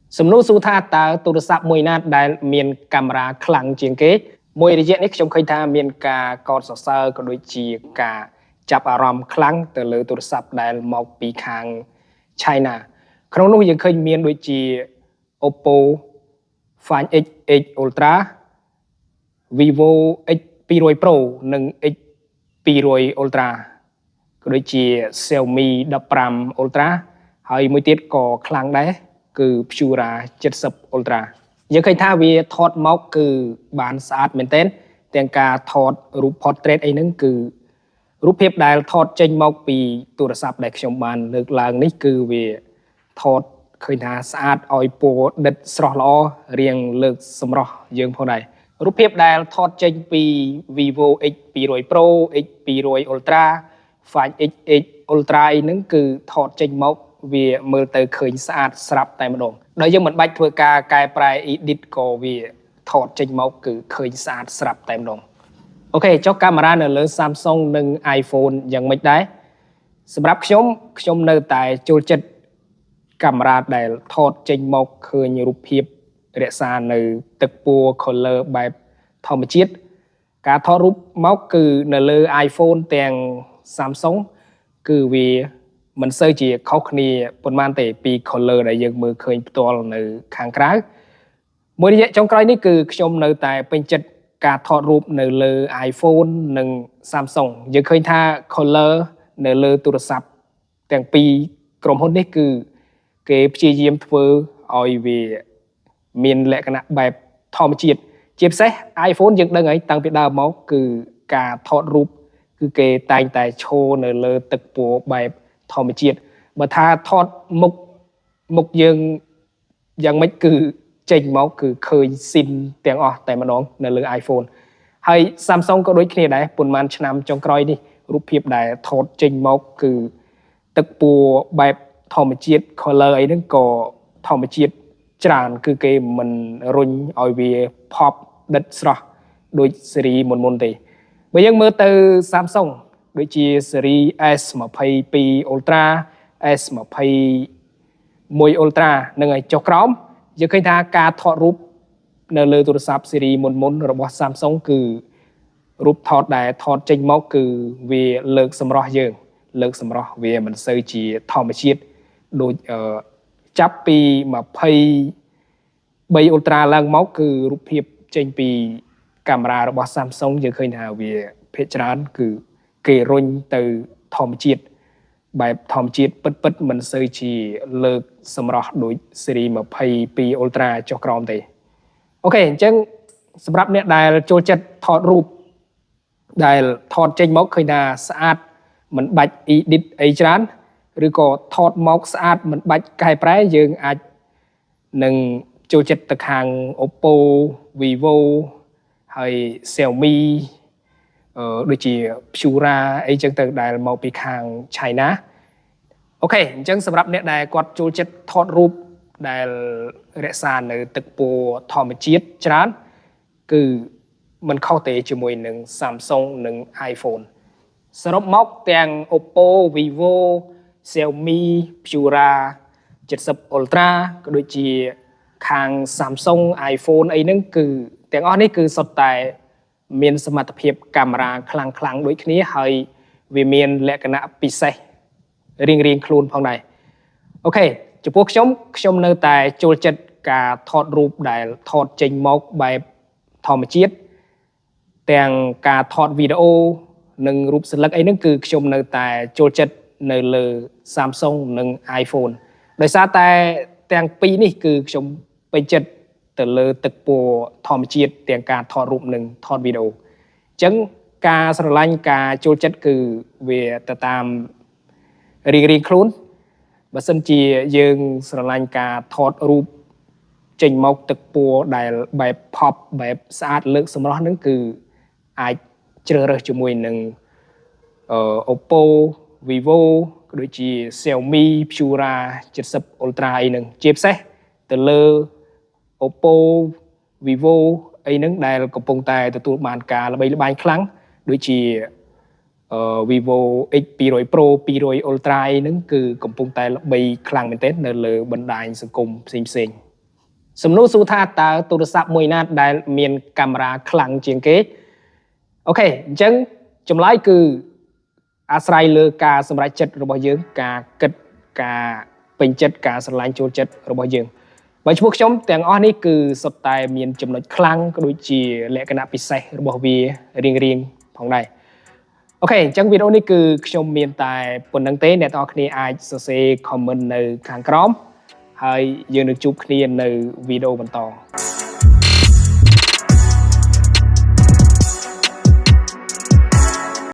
Sầm nô su tha ta tu sạp mùi nát đại miền camera khẳng chiếng kế mùi đi diện trong khơi tha miền cả con sờ sơ có đôi chỉ cả chập aram khẳng từ lưỡi tu sạp đại mọc bị khang China không nói những khơi miền đôi chỉ Oppo Find X Ultra Vivo X200 Pro និង X200 Ultra ក៏ដូចជា Xiaomi 15 Ultra ហើយមួយទៀតក៏ខ្លាំងដែរគឺ Pura 70 Ultra យើងឃើញថាវាថតមកគឺបានស្អាតមែនទែនទាំងការថតរូប portrait អីហ្នឹងគឺរូបភាពដែលថតចេញមកពីទូរស័ព្ទដែលខ្ញុំបានលើកឡើងនេះគឺវាថតឃើញថាស្អាតឲ្យពណ៌ដិតស្រស់ល្អរៀងលើកសម្រស់យើងផងដែររូបភាពដែលថតចេញពី Vivo X200 Pro X200 Ultra Find X Ultra ហ្នឹងគឺថតចេញមកវាមើលទៅឃើញស្អាតស្រាប់តែម្ដងដោយយើងមិនបាច់ធ្វើការកែប្រែ edit ក៏វាថតចេញមកគឺឃើញស្អាតស្រាប់តែម្ដងអូខេចុះកាមេរ៉ានៅលើ Samsung និង iPhone យ៉ាងម៉េចដែរសម្រាប់ខ្ញុំនៅតែចូលចិត្តកាមេរ៉ាដែលថតចេញមកឃើញរូបភាពរក្សានៅទឹកពណ៌ color បែបធម្មជាតិការថតរូបមកគឺនៅលើ iPhone ទាំង Samsung គឺវាមិនសូវជាខុសគ្នាប៉ុន្មានទេពី color ដែលយើងមើលឃើញផ្ទាល់នៅខាងក្រៅមួយរយៈចុងក្រោយនេះគឺខ្ញុំនៅតែពេញចិត្តការថតរូបនៅលើ iPhone និង Samsung យើងឃើញថា color នៅលើទូរស័ព្ទទាំងពីរក្រុមហ៊ុននេះគឺគេព្យាយាមធ្វើឲ្យវាមានលក្ខណៈបែបធម្មជាតិជាពិសេស iPhone យើងដឹងហើយតាំងពីដើមមកគឺការថតរូបគឺគេតែងតែឈរនៅលើទឹកពណ៌បែបធម្មជាតិបើថាថតមុខយើងយ៉ាងម៉េចគឺចេញមកគឺឃើញស៊ីនទាំងអស់តែម្ដងនៅលើ iPhone ហើយ Samsung ក៏ដូចគ្នាដែរប៉ុន្មានឆ្នាំចុងក្រោយនេះរូបភាពដែលថតចេញមកគឺទឹកពណ៌បែបធម្មជាតិ color អីហ្នឹងក៏ធម្មជាតិច្រើនគឺគេមិនរុញឲ្យវាផប់ដិតស្រស់ដូចស៊េរីមុនទេបើយើងមើលទៅ Samsung ដូចជាស៊េរី S22 Ultra S21 Ultra នឹងឲ្យចុះក្រោមយើងឃើញថាការថតរូបនៅលើទូរស័ព្ទស៊េរីមុនរបស់ Samsung គឺរូបថតដែលថតចេញមកគឺវាលើកសម្រស់យើងលើកសម្រស់វាមិនសូវជាធម្មជាតិដូចចាប់ពី23 Ultra ឡើងមកគឺរូបភាពចេញពីកាមេរ៉ារបស់ Samsung យើងឃើញថាវាភាគច្រើនគឺគេរុញទៅធម្មជាតិបែបធម្មជាតិពិតមិនសូវជាលើកសម្រស់ដូចស៊េរី22 Ultra ចុះក្រោមទេអូខេអញ្ចឹងសម្រាប់អ្នកដែលចូលចិត្តថតរូបដែលថតចេញមកឃើញថាស្អាតមិនបាច់ edit អីច្រើនឬក៏ថតមកស្អាតមិនបាច់កែប្រែយើងអាចនឹងចូលចិត្តទៅខាង Oppo Vivo ហើយ Xiaomi ដូចជា Pura អីចឹងទៅដែលមកពីខាង China អូខេអញ្ចឹងសម្រាប់អ្នកដែលគាត់ចូលចិត្តថតរូបដែលរក្សានៅទឹកពណ៌ធម្មជាតិច្រើនគឺមិនខុសទេជាមួយនឹង Samsung និង iPhone សរុបមកទាំង Oppo Vivo Xiaomi Pura 70 Ultra ក៏ដូចជាខាង Samsung iPhone អីហ្នឹងគឺទាំងអស់នេះគឺសុទ្ធតែមានសមត្ថភាពកាមេរ៉ាខ្លាំងដូចគ្នាហើយវាមានលក្ខណៈពិសេសរៀងខ្លួនផងដែរអូខេចំពោះខ្ញុំនៅតែចូលចិត្តការថតរូបដែលថតចេញមកបែបធម្មជាតិទាំងការថតវីដេអូនិងរូបសន្លឹកអីហ្នឹងគឺខ្ញុំនៅតែចូលចិត្តនៅលើ Samsung និង iPhone ដោយសារតែទាំងពីរនេះគឺខ្ញុំពេញចិត្តទៅលើទឹកពណ៌ធម្មជាតិទាំងការថតរូបនិងថតវីដេអូអញ្ចឹងការស្រឡាញ់ការចូលចិត្តគឺវាទៅតាមរៀងខ្លួនបើសិនជាយើងស្រឡាញ់ការថតរូបចេញមកទឹកពណ៌ដែលបែប pop បែបស្អាតលើកសម្រស់ហ្នឹងគឺអាចជ្រើសរើសជាមួយនឹងOppo Vivo ក៏ដូចជា Xiaomi Pura 70 Ultra អីហ្នឹងជាពិសេសទៅលើ Oppo Vivo អីហ្នឹងដែលកំពុងតែទទួលបានការល្បីល្បាញខ្លាំងដូចជាVivo X200 Pro 200 Ultra ហ្នឹងគឺកំពុងតែល្បីខ្លាំងមែនទែននៅលើបណ្ដាញសង្គមផ្សេង សំណួរសួរថាតើទូរស័ព្ទមួយណាដែលមានកាមេរ៉ាខ្លាំងជាងគេអូខេអញ្ចឹងចម្លើយគឺអាស្រ័យលើការសម្រេចចិត្តរបស់យើងការគិតការពេញចិត្តការស្រឡាញ់ចូលចិត្តរបស់យើងបើឈ្មោះខ្ញុំទាំងអស់នេះគឺសុទ្ធតែមានចំណុចខ្លាំងក៏ដូចជាលក្ខណៈពិសេសរបស់វារៀងៗផងដែរអូខេអញ្ចឹងវីដេអូនេះគឺខ្ញុំមានតែប៉ុណ្្នឹងទេអ្នកទាំងអស់គ្នាអាចសរសេរ comment នៅខាងក្រោមហើយយើងនឹងជួបគ្នានៅវីដេអូបន្ត